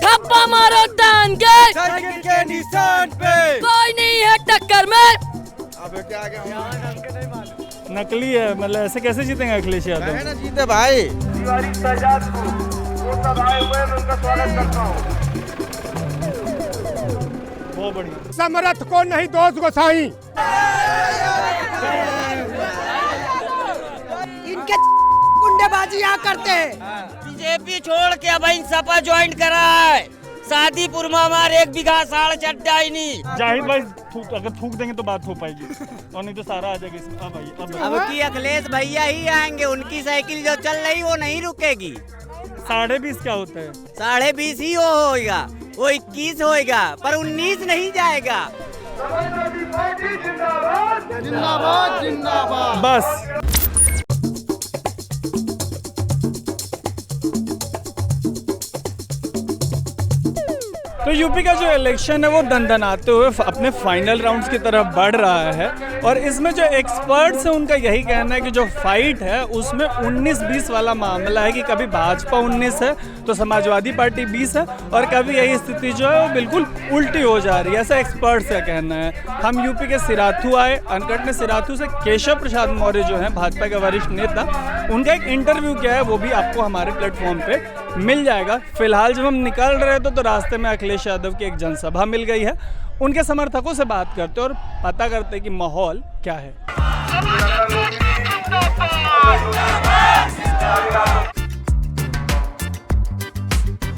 ठप्पा मारो तान के साइकिल के निशान पे कोई नहीं है टक्कर में। अबे क्या नकली है, मतलब ऐसे कैसे जीतेंगे अखिलेश यादव? है ना जीते भाई। तिवारी शहजाद को वो सब आए हुए हैं, मैं उनका स्वागत करता हूँ। बहुत बढ़िया। समरथ को नहीं दोस्त गोसाई। इनके गुंडेबाजी यहाँ करते हैं। बीजेपी छोड़ के अब सपा ज्वाइन करा है। शादीपुर में हमारे 1 बीघा साढ़े चड्डा ही नहीं। जाहिद भाई अगर थूक देंगे तो बात हो पाएगी, और नहीं तो सारा आ जाएगा इसमें। अब की अखिलेश भैया ही आएंगे, उनकी साइकिल जो चल रही वो नहीं रुकेगी। 20.5 क्या होता है? 20.5 ही वो होगा, वो 21 होगा, पर 19 नहीं जाएगा। जिंदाबाद जिंदाबाद। बस तो यूपी का जो इलेक्शन है वो दनदनाते हुए अपने फाइनल राउंड्स की तरफ बढ़ रहा है, और इसमें जो एक्सपर्ट्स हैं उनका यही कहना है कि जो फाइट है उसमें 19-20 वाला मामला है, कि कभी भाजपा 19 है तो समाजवादी पार्टी 20 है, और कभी यही स्थिति जो है वो बिल्कुल उल्टी हो जा रही है, ऐसा एक्सपर्ट्स का कहना है। हम यूपी के सिराथू आए, अनकट ने सिराथू से केशव प्रसाद मौर्य जो है भाजपा के वरिष्ठ नेता, उनका एक इंटरव्यू किया है, वो भी आपको हमारे प्लेटफॉर्म पे मिल जाएगा। फिलहाल जब हम निकल रहे थे तो रास्ते में अखिलेश यादव की एक जनसभा मिल गई है, उनके समर्थकों से बात करते और पता करते कि माहौल क्या है।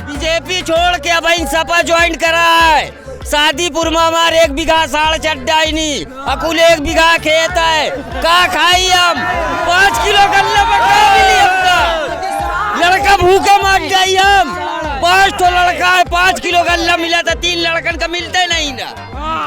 बीजेपी छोड़ के अब सपा ज्वाइन करा है। शादीपुर में हमारे 1 बीघा साढ़े चड्डा ही नहीं। अकुल 1 बीघा खेत है, का खाई हम 5 किलो गल्ला पका मिली हमका। लड़का भूखा मर जाई हम। 5 तो लड़का है, 5 किलो गल्ला मिला था, 3 लड़कन का मिलता ही नहीं ना,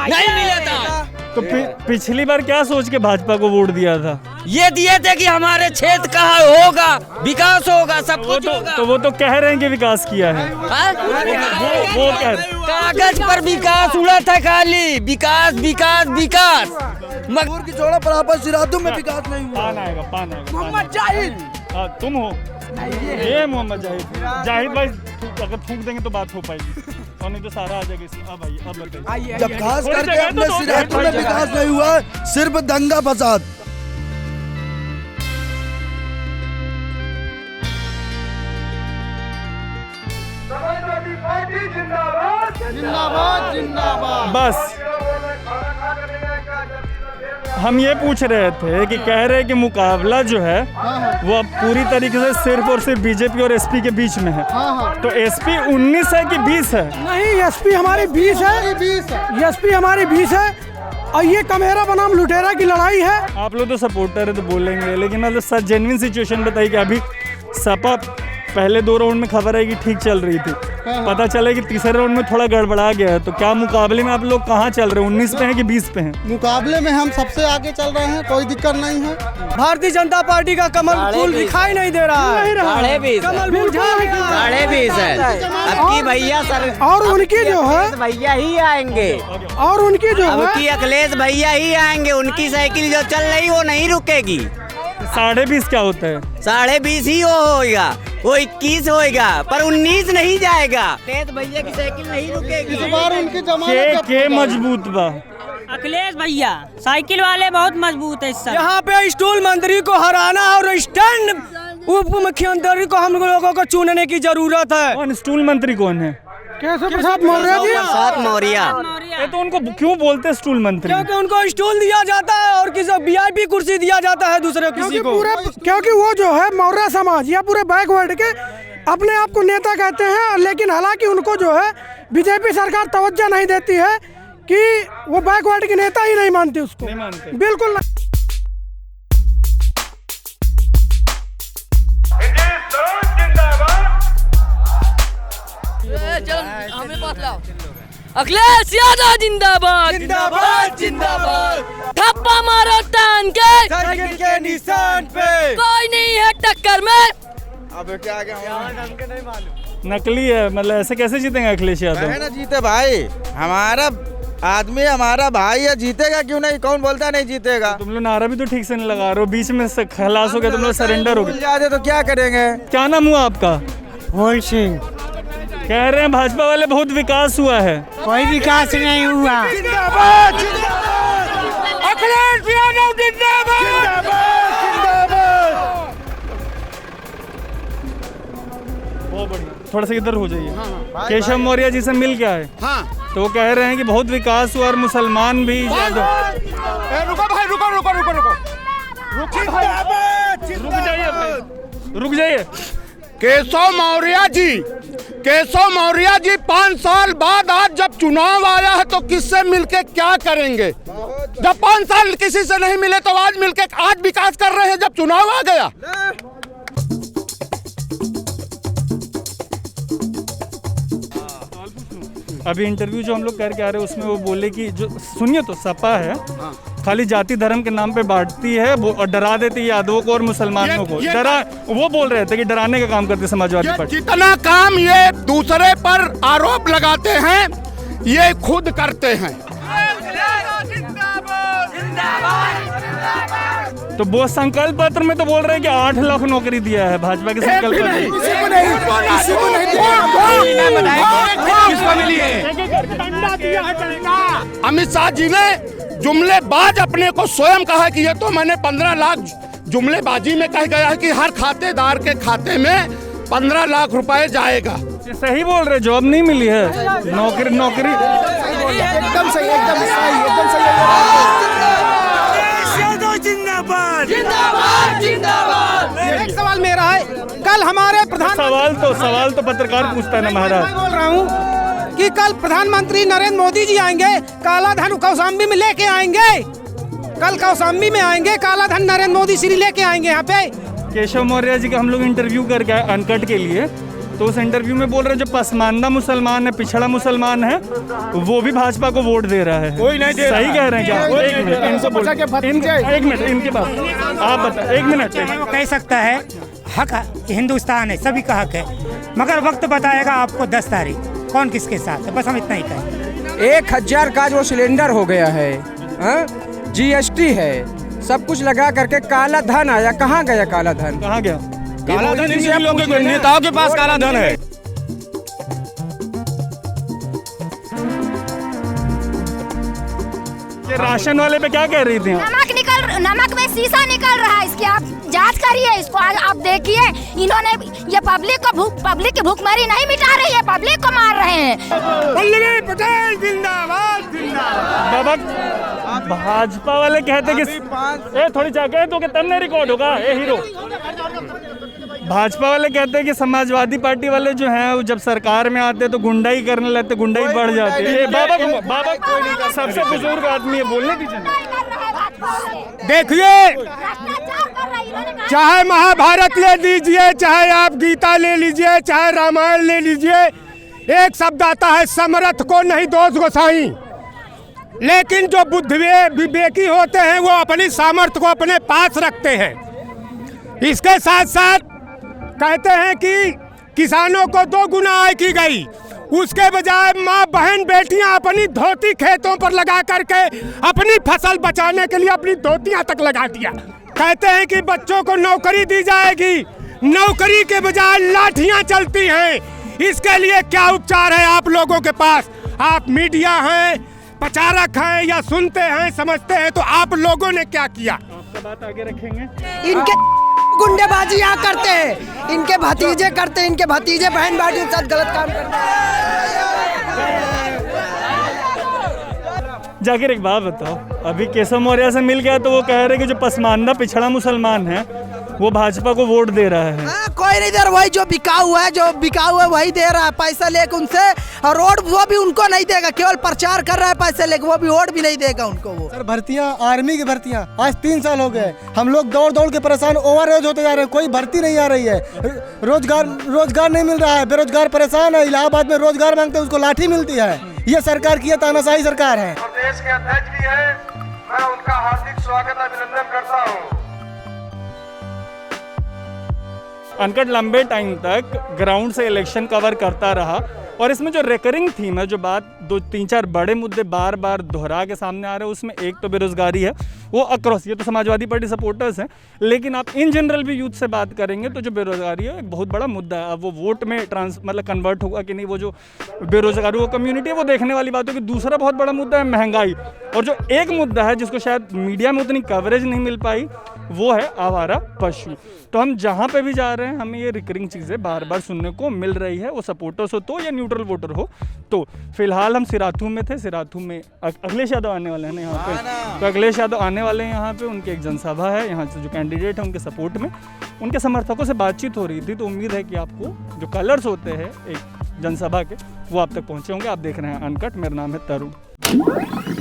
नहीं मिला था। तो पिछली बार क्या सोच के भाजपा को वोट दिया था? ये दिए थे कि हमारे क्षेत्र का होगा, विकास होगा, सब कुछ होगा। तो वो तो कह रहे हैं कि विकास किया है। वो कह रहे कागज पर विकास उड़ा था, खाली विकास विकास विकास। मजबूर की छोड़ा पर सिराथू में विकास नहीं हुआ। पान आएगा, पान आएगा। मोहम्मद जाहिद, हाँ तुम हो ये मोहम्मद जाहिद। जाहिद भाई अगर थूक देंगे तो बात हो पाएगी, और नहीं तो सारा आ जाएगा इसमें। अब बताइए। जब खास करके अपने सिराथू में विकास नहीं हुआ, सिर्फ दंगा फसाद। समाजवादी पार्टी जिंदाबाद जिंदाबाद जिंदाबाद। बस हम ये पूछ रहे थे कि कह रहे हैं कि मुकाबला जो है वो अब पूरी तरीके से सिर्फ और सिर्फ बीजेपी और एसपी के बीच में है। तो एसपी 19 है कि 20 है? नहीं, एसपी हमारी 20 है। एसपी हमारी 20 है, और ये कमेरा बनाम लुटेरा की लड़ाई है। आप लोग तो सपोर्टर है तो बोलेंगे, लेकिन मतलब सच जेन्युइन सिचुएशन बताइए कि अभी सपा पहले 2 राउंड में खबर है कि ठीक चल रही थी, पता चला कि तीसरे राउंड में थोड़ा गड़बड़ा गया है, तो क्या मुकाबले में आप लोग कहाँ चल रहे हैं? 19 पे हैं कि 20 पे हैं? मुकाबले में हम सबसे आगे चल रहे हैं, कोई दिक्कत नहीं है। भारतीय जनता पार्टी का कमल फूल दिखाई नहीं दे रहा है। 20.5 कमल फूल 20.5 है। अब की भैया सर, और उनकी जो है भैया ही आएंगे, और उनकी जो अब है की अखिलेश भैया ही आएंगे, उनकी साइकिल जो चल रही वो नहीं रुकेगी। 20.5 क्या होता है? 20.5 ही वो होगा, वो 21 होगा, पर 19 नहीं जाएगा। अखिलेश भैया की साइकिल नहीं रुकेगी। इस बार उनकी जमानत के मजबूत बा। अखिलेश भैया साइकिल वाले बहुत मजबूत है इस समय। यहाँ पे स्टूल मंत्री को हराना और स्टैंड उप मुख्यमंत्री को हम लोगों को चुनने की जरूरत है। कौन स्टूल मंत्री कौन है? केशव प्रसाद मौर्य जी। प्रसाद मौर्य। ये तो उनको क्यों बोलते हैं स्टूल मंत्री? क्योंकि उनको स्टूल दिया जाता है और किसी VIP कुर्सी दिया जाता है दूसरे किसी को। क्योंकि वो जो है मौर्य समाज या पूरे बैकवर्ड के अपने आप को नेता कहते हैं, लेकिन हालांकि उनको जो है बीजेपी सरकार तवज्जो नहीं देती है कि वो बैकवर्ड के नेता ही नहीं मानती उसको। नहीं मानते। बिल्कुल नहीं। अखिलेश यादव जिंदाबाद जिंदाबाद जिंदाबाद। ठप्पा मारो तान के साइकिल के निशान पे कोई नहीं है टक्कर में। अबे क्या नकली है, मतलब ऐसे कैसे जीतेंगे अखिलेश यादव? है ना जीते भाई, हमारा आदमी हमारा भाई है, जीतेगा क्यों नहीं? कौन बोलता नहीं जीतेगा? तुम लोग नारा भी तो ठीक से नहीं लगा रहे हो, बीच में से खलास हो गए, तुम लोग सरेंडर हो गए। जाते तो क्या करेंगे? क्या नाम हुआ आपका? मोहन सिंह। कह रहे हैं भाजपा वाले बहुत विकास हुआ है। कोई विकास नहीं हुआ। अखिलेश यादव जिंदाबाद। बहुत बढ़िया, थोड़ा सा इधर हो जाइए। केशव मौर्य जी से मिल के आए। हाँ तो वो कह रहे हैं कि बहुत विकास हुआ और मुसलमान भी ज्यादा। रुको भाई, रुको रुको रुको रुको रुक जाइए भाई, रुक जाइए। केशव मौर्य जी 5 साल बाद आज जब चुनाव आया है तो किससे मिलके क्या करेंगे? जब 5 साल किसी से नहीं मिले तो आज मिलके आज विकास कर रहे हैं जब चुनाव आ गया। अभी इंटरव्यू जो हम लोग करके आ रहे हैं उसमें वो बोले कि जो सुनिए तो सपा है खाली जाति धर्म के नाम पे बांटती है वो और डरा देती है यादवों को और मुसलमानों को। वो बोल रहे थे कि डराने का काम करती है समाजवादी पार्टी। जितना काम ये दूसरे पर आरोप लगाते हैं ये खुद करते हैं। तो वो संकल्प पत्र में तो बोल रहे हैं कि 8 लाख नौकरी दिया है भाजपा के संकल्प पत्र। अमित शाह जी ने जुमलेबाज अपने को स्वयं कहा कि ये तो मैंने 15 लाख जुमलेबाजी में कह गया है कि हर खातेदार के खाते में 15 लाख रुपए जाएगा। सही बोल रहे, जॉब नहीं मिली है, नौकरी एकदम सही, एकदम सही, एकदम सही। जिंदाबाद जिंदाबाद जिंदाबाद। एक सवाल मेरा है, कल हमारे सवाल तो पत्रकार पूछता है ना महाराज। मैं बोल रहा हूँ कि कल प्रधानमंत्री नरेंद्र मोदी जी आएंगे, काला धन कौशाम्बी में लेके आएंगे। कल कौशाम्बी में आएंगे, काला धन नरेंद्र मोदी श्री लेके आएंगे यहाँ पे। केशव मौर्य जी का हम लोग इंटरव्यू करके आए अनकट के लिए, तो उस इंटरव्यू में बोल रहे हैं जो पसमानदा मुसलमान है, पिछड़ा मुसलमान है, वो भी भाजपा को वोट दे रहा है। कोई नहीं दे रहा। सही कह रहे हैं क्या? एक मिनट इनसे बोल, एक मिनट इनके पास आप बता, एक मिनट। वो कह सकता है हक हिंदुस्तान है, सभी का हक है, मगर वक्त बताएगा आपको 10 तारीख कौन किसके साथ है। बस हम इतना ही कहें। 1000 का जो सिलेंडर हो गया है, GST है, सब कुछ लगा करके काला धन आया। कहाँ गया काला धन? कहाँ गया काला धन? नेताओं के पास काला धन है। ये राशन वाले पे क्या कह रही थी? नमक में शीशा निकल रहा है, इसकी आप जांच करिए, इसको आप देखिए। इन्होंने ये पब्लिक की भूखमरी नहीं मिटा रही है, पब्लिक को मार रहे हैं। पटेल जिंदाबाद जिंदाबाद। बाबा भाजपा वाले कहते कि थोड़ी जगह तो तब नहीं रिकॉर्ड होगा। हीरो भाजपा वाले कहते हैं कि समाजवादी पार्टी वाले जो हैं वो जब सरकार में आते तो गुंडाई करने लगते, गुंडाई बढ़ जाती है। बाबा सबसे बुजुर्ग आदमी है, बोलने दीजिए। देखिए, चाहे महाभारत ले लीजिए, चाहे आप गीता ले लीजिए, चाहे रामायण ले लीजिए, एक शब्द आता है समर्थ को नहीं दोष गोसाई। लेकिन जो विवेकी होते हैं वो अपनी सामर्थ्य को अपने पास रखते हैं। इसके साथ साथ कहते हैं कि किसानों को 2 गुना आय की गई, उसके बजाय माँ बहन बेटियां अपनी धोती खेतों पर लगा करके अपनी फसल बचाने के लिए अपनी धोतियां तक लगा दिया। कहते हैं कि बच्चों को नौकरी दी जाएगी, नौकरी के बजाय लाठियां चलती हैं। इसके लिए क्या उपचार है आप लोगों के पास? आप मीडिया हैं, प्रचारक हैं या सुनते हैं, समझते हैं, तो आप लोगों ने क्या किया? आपका बात आगे रखेंगे। इनके गुंडेबाजी यहाँ करते हैं, इनके भतीजे करते हैं, इनके भतीजे बहन बेटियों के साथ गलत काम करते हैं। जाकिर एक बात बताओ, अभी केशव मौर्य से मिल गया तो वो कह रहे कि जो पसमानदा पिछड़ा मुसलमान है वो भाजपा को वोट दे रहा है। कोई नहीं दे रहा, वही जो बिका हुआ है, वही दे रहा है पैसा लेके उनसे। और वोट वो भी उनको नहीं देगा, केवल प्रचार कर रहा है पैसे लेके, वो भी वोट भी नहीं देगा उनको। वो सर भर्तियां, आर्मी की भर्तियां आज 3 साल हो गए, हम लोग दौड़ के परेशान, ओवरएज होते जा रहे हैं, कोई भर्ती नहीं आ रही है, रोजगार नहीं मिल रहा है, बेरोजगार परेशान है। इलाहाबाद में रोजगार मांगते हैं, उसको लाठी मिलती है। ये सरकार की तानाशाही सरकार है। प्रदेश के अध्यक्ष भी है, मैं उनका हार्दिक स्वागत अभिनंदन करता हूँ। अनकट लंबे टाइम तक ग्राउंड से इलेक्शन कवर करता रहा और इसमें जो रेकरिंग थीम है, जो बात 2-3-4 बड़े मुद्दे बार बार दोहरा के सामने आ रहे हैं, उसमें एक तो बेरोजगारी है, वो अक्रॉस, ये तो समाजवादी पार्टी सपोर्टर्स हैं, लेकिन आप इन जनरल भी यूथ से बात करेंगे तो जो बेरोजगारी है एक बहुत बड़ा मुद्दा है। अब वो वोट में मतलब कन्वर्ट होगा कि नहीं, वो जो बेरोजगारी वो कम्युनिटी है वो देखने वाली बात होगी। दूसरा बहुत बड़ा मुद्दा है महंगाई, और जो एक मुद्दा है जिसको शायद मीडिया में उतनी कवरेज नहीं मिल पाई वो है आवारा पशु। तो हम जहाँ पे भी जा रहे हैं हमें ये रिकरिंग चीज़ें बार बार सुनने को मिल रही है, वो सपोर्टर्स हो तो या न्यूट्रल वोटर हो तो। फिलहाल हम सिराथू में थे, सिराथू में अखिलेश यादव आने वाले हैं ना यहाँ पे, तो अखिलेश यादव आने वाले हैं यहाँ पे, उनकी एक जनसभा है यहाँ से, जो कैंडिडेट है उनके सपोर्ट में उनके समर्थकों से बातचीत हो रही थी। तो उम्मीद है कि आपको जो कलर्स होते हैं एक जनसभा के वो आप तक पहुँचे होंगे। आप देख रहे हैं अनकट, मेरा नाम है तरुण।